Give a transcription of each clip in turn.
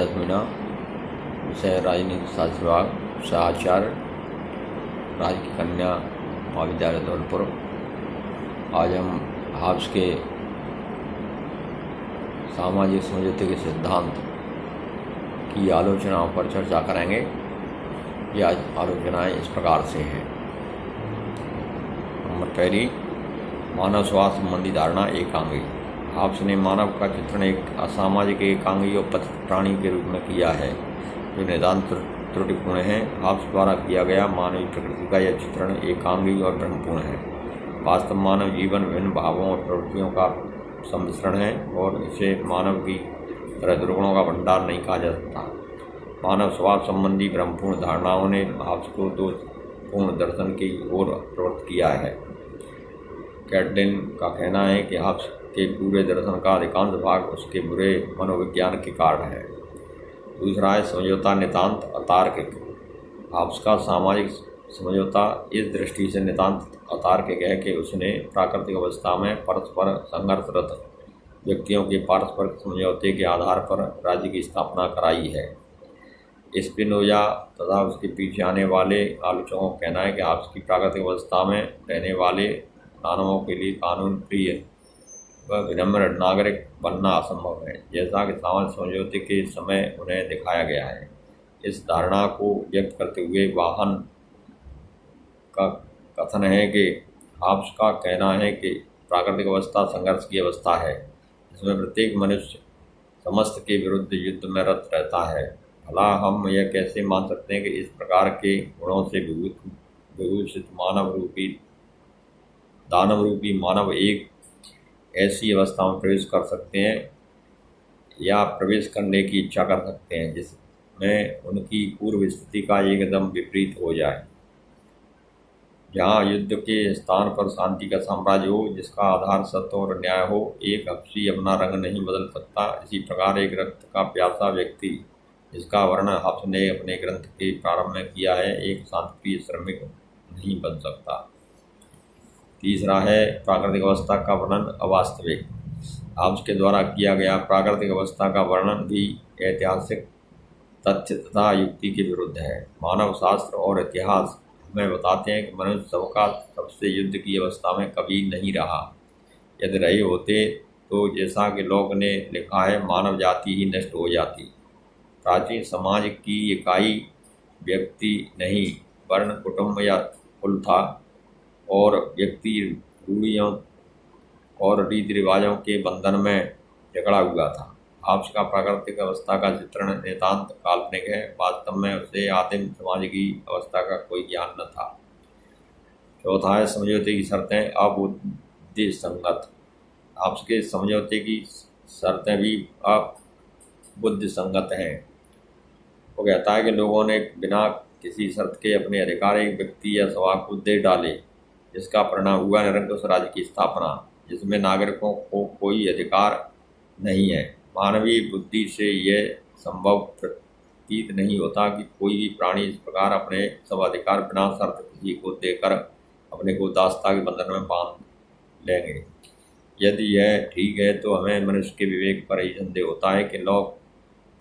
एकादश महीना, विषय राजनीति शास्त्र विभाग, आचार्य, राज्य की कन्या महाविद्यालय धौलपुर। आज हम हाब्स के सामाजिक समझौते के सिद्धांत की आलोचनाओं पर चर्चा करेंगे। ये आज आलोचनाएं इस प्रकार से हैं। नंबर पहली, मानव स्वभाव संबंधी धारणा एकांगी। हाब्स ने मानव का चित्रण एक असामाजिक एकांगी और पतित प्राणी के रूप में किया है जो नितांत त्रुटिपूर्ण है। हाब्स द्वारा किया गया मानवीय प्रकृति का यह चित्रण एकांगी और भ्रमपूर्ण है। वास्तव मानव जीवन विभिन्न भावों और प्रवृत्तियों का सम्मिश्रण है और इसे मानव की तरह दुर्गुणों का भंडार नहीं कहा जा सकता। मानव स्वभाव संबंधी भ्रमपूर्ण धारणाओं ने हाब्स को दोषपूर्ण दर्शन की ओर प्रवृत्त किया है। कैटलिन का कहना है कि हाब्स के पूरे दर्शन का अधिकांश भाग उसके बुरे मनोविज्ञान के कारण है। दूसरा है समझौता नितांत अतार्किक। हाब्स का सामाजिक समझौता इस दृष्टि से नितांत अतार्किक है कि उसने प्राकृतिक अवस्था में परस्पर संघर्षरत व्यक्तियों के पारस्परिक समझौते के आधार पर राज्य की स्थापना कराई है। स्पिनोजा तथा उसके पीछे आने वाले आलोचकों का कहना है कि हाब्स की प्राकृतिक अवस्था में रहने वाले मानवों के लिए कानून प्रिय व विनम्र नागरिक बनना असंभव है, जैसा कि सामाजिक समझौते के समय उन्हें दिखाया गया है। इस धारणा को व्यक्त करते हुए वाहन का कथन है कि हाब्स का कहना है कि प्राकृतिक अवस्था संघर्ष की अवस्था है, जिसमें प्रत्येक मनुष्य समस्त के विरुद्ध युद्ध में रत रहता है। भला हम यह कैसे मान सकते हैं कि इस प्रकार के गुणों से विभूषित दानव रूपी मानव एक ऐसी अवस्था में प्रवेश कर सकते हैं या प्रवेश करने की इच्छा कर सकते हैं जिसमें उनकी पूर्व स्थिति का एकदम विपरीत हो जाए, जहाँ युद्ध के स्थान पर शांति का साम्राज्य हो जिसका आधार सत्य और न्याय हो। एक हब्सी अपना रंग नहीं बदल सकता। इसी प्रकार एक रक्त का प्यासा व्यक्ति, जिसका वर्णन हाब्स ने अपने ग्रंथ के प्रारंभ में किया है, एक शांतिप्रिय श्रमिक नहीं बन सकता। तीसरा है प्राकृतिक अवस्था का वर्णन अवास्तविक। हाब्स के द्वारा किया गया प्राकृतिक अवस्था का वर्णन भी ऐतिहासिक तथ्य तथा युक्ति के विरुद्ध है। मानव शास्त्र और इतिहास हमें बताते हैं कि मनुष्य सबका सबसे युद्ध की अवस्था में कभी नहीं रहा। यदि रहे होते तो जैसा कि लोग ने लिखा है, मानव जाति ही नष्ट हो जाती। प्राचीन समाज की इकाई व्यक्ति नहीं वर्ण कुटुंब या कुल था और व्यक्ति रूढ़ियों और रीति रिवाजों के बंधन में जकड़ा हुआ था। हाब्स का प्राकृतिक अवस्था का चित्रण नितांत काल्पनिक है। वास्तव में उसे आदिम समाज की अवस्था का कोई ज्ञान न था। चौथा है समझौते की शर्तें अबुद्धिसंगत। हाब्स के समझौते की शर्तें भी अबुद्धिसंगत हैं। वो कहता है कि लोगों ने बिना किसी शर्त के अपने अधिकार एक व्यक्ति या स्वभाव को दे डाले, जिसका परिणाम हुआ निरंकुश राज्य की स्थापना, जिसमें नागरिकों को कोई अधिकार नहीं है। मानवीय बुद्धि से यह संभव प्रतीत नहीं होता कि कोई भी प्राणी इस प्रकार अपने सब अधिकार बिना शर्त किसी को देकर अपने को दासता के बंधन में बांध लेंगे। यदि यह ठीक है तो हमें मनुष्य के विवेक पर ही संदेह होता है कि लोग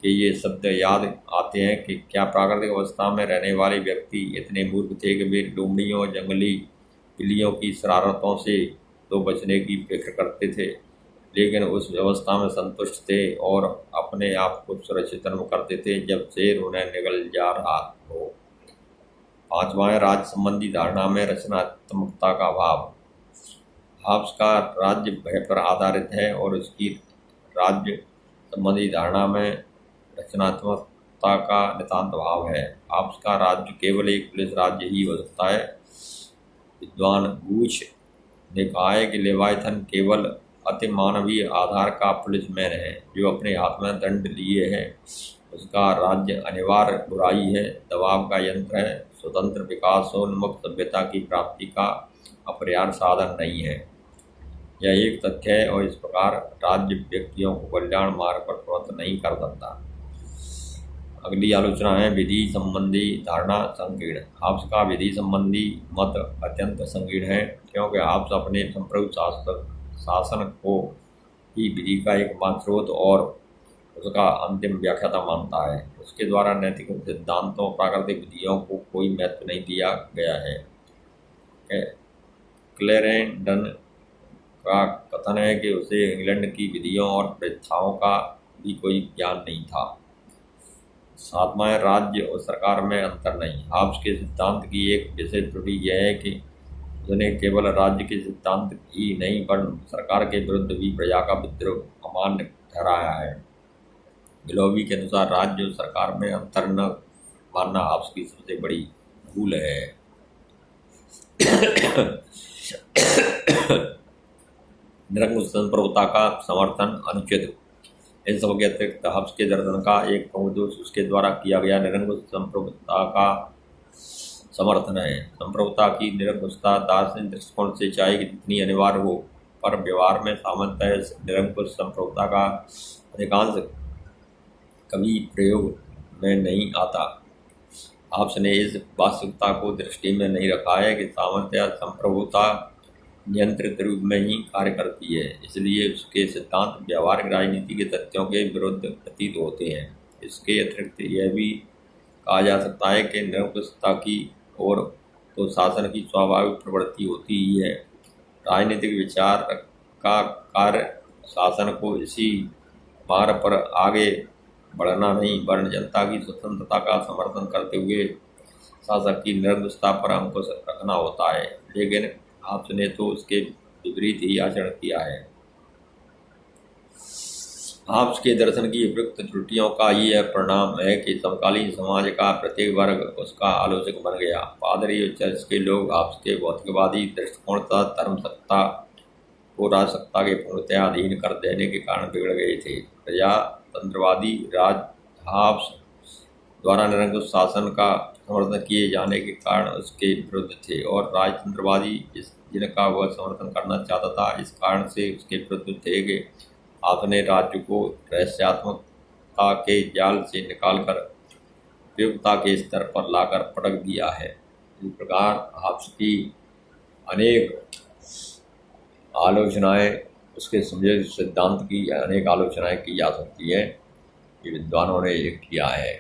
के ये शब्द याद आते हैं कि क्या प्राकृतिक अवस्था में रहने वाले व्यक्ति इतने मूर्ख थे कि वे लोमड़ियों और जंगली बिल्लियों की शरारतों से तो बचने की फिक्र करते थे, लेकिन उस अवस्था में संतुष्ट थे और अपने आप को सुरक्षित अनुभव करते थे जब शेर उन्हें निगल जा रहा हो। पांचवा है राज्य संबंधी धारणा में रचनात्मकता का अभाव। हाब्स का राज्य भय पर आधारित है और उसकी राज्य संबंधी धारणा में रचनात्मकता का नितांत अभाव है। हाब्स का राज्य केवल एक पुलिस राज्य ही हो सकता है। विद्वान गूच ने कहा है कि लेवायथन केवल अति मानवीय आधार का पुलिसमैन है जो अपने हाथ में दंड लिए है। उसका राज्य अनिवार्य बुराई है, दबाव का यंत्र है, स्वतंत्र विकासोन्मुख सभ्यता की प्राप्ति का अपरिहार्य साधन नहीं है। यह एक तथ्य है और इस प्रकार राज्य व्यक्तियों को कल्याण मार्ग पर प्रवृत्त नहीं कर सकता। अगली आलोचना है विधि संबंधी धारणा संकीर्ण। हाब्स का विधि संबंधी मत अत्यंत संकीर्ण है, क्योंकि हाब्स अपने संप्रभु शासन को ही विधि का एकमात्र स्रोत और उसका अंतिम व्याख्याता मानता है। उसके द्वारा नैतिक सिद्धांतों प्राकृतिक विधियों को कोई महत्व नहीं दिया गया है। क्लेरेंडन का कथन है कि उसे इंग्लैंड की विधियों और प्रथाओं का भी कोई ज्ञान नहीं था। सातवां है, राज्य और सरकार में अंतर नहीं। हॉब्स के सिद्धांत की एक विशेष त्रुटि यह है कि उसने केवल राज्य के सिद्धांत ही नहीं वरन सरकार के विरुद्ध भी प्रजा का विद्रोह अमान्य ठहराया है। गिलोबी के अनुसार राज्य और सरकार में अंतर न मानना हॉब्स की सबसे बड़ी भूल है। निरंकुश संप्रभुता का समर्थन अनुचित। इन सब के अतिरिक्त हॉब्स के दर्शन का एक प्रमुख दोष उसके द्वारा किया गया निरंकुश संप्रभुता का समर्थन है। संप्रभुता की निरंकुशता दार्शनिक दृष्टिकोण से चाहे जितनी अनिवार्य हो, पर व्यवहार में सामान्यतः निरंकुश संप्रभुता का अधिकांश कभी प्रयोग में नहीं आता। हॉब्स ने इस वास्तविकता को दृष्टि में नहीं रखा है कि सामान्यतः संप्रभुता नियंत्रित रूप में ही कार्य करती है, इसलिए उसके सिद्धांत व्यावहारिक राजनीति के तथ्यों के विरुद्ध प्रतीत होते हैं। इसके अतिरिक्त यह भी कहा जा सकता है कि निरंकुशता की ओर तो शासन की स्वाभाविक प्रवृत्ति होती ही है। राजनीतिक विचार का कार्य शासन को इसी मार्ग पर आगे बढ़ना नहीं वरन जनता की स्वतंत्रता का समर्थन करते हुए शासक की निरंकुशता पर अंकुश रखना होता है। लेकिन आपने तो उसके विपरीत ही आचरण किया है। हॉब्स के दर्शन की उपयुक्त त्रुटियों का यह परिणाम है कि समकालीन समाज का प्रत्येक वर्ग उसका आलोचक बन गया। पादरी और चर्च के लोग हॉब्स के भौतिकवादी दृष्टिकोण तथा धर्म सत्ता को राजसत्ता के पूर्णतया अधीन कर देने के कारण बिगड़ गए थे। प्रजातंत्रवादी राज हॉब्स द्वारा निरंकुश शासन का समर्थन किए जाने के कारण उसके विरुद्ध थे और राजतंत्रवादी जिनका वह समर्थन करना चाहता था इस कारण से उसके विरुद्ध थे कि आपने राज्य को रहस्यात्मकता के जाल से निकालकर उपयुक्तता के स्तर पर लाकर पटक दिया है। इस प्रकार हॉब्स की अनेक आलोचनाएं, उसके समझे सिद्धांत की अनेक आलोचनाएं की जा सकती हैं। ये विद्वानों ने ये किया है।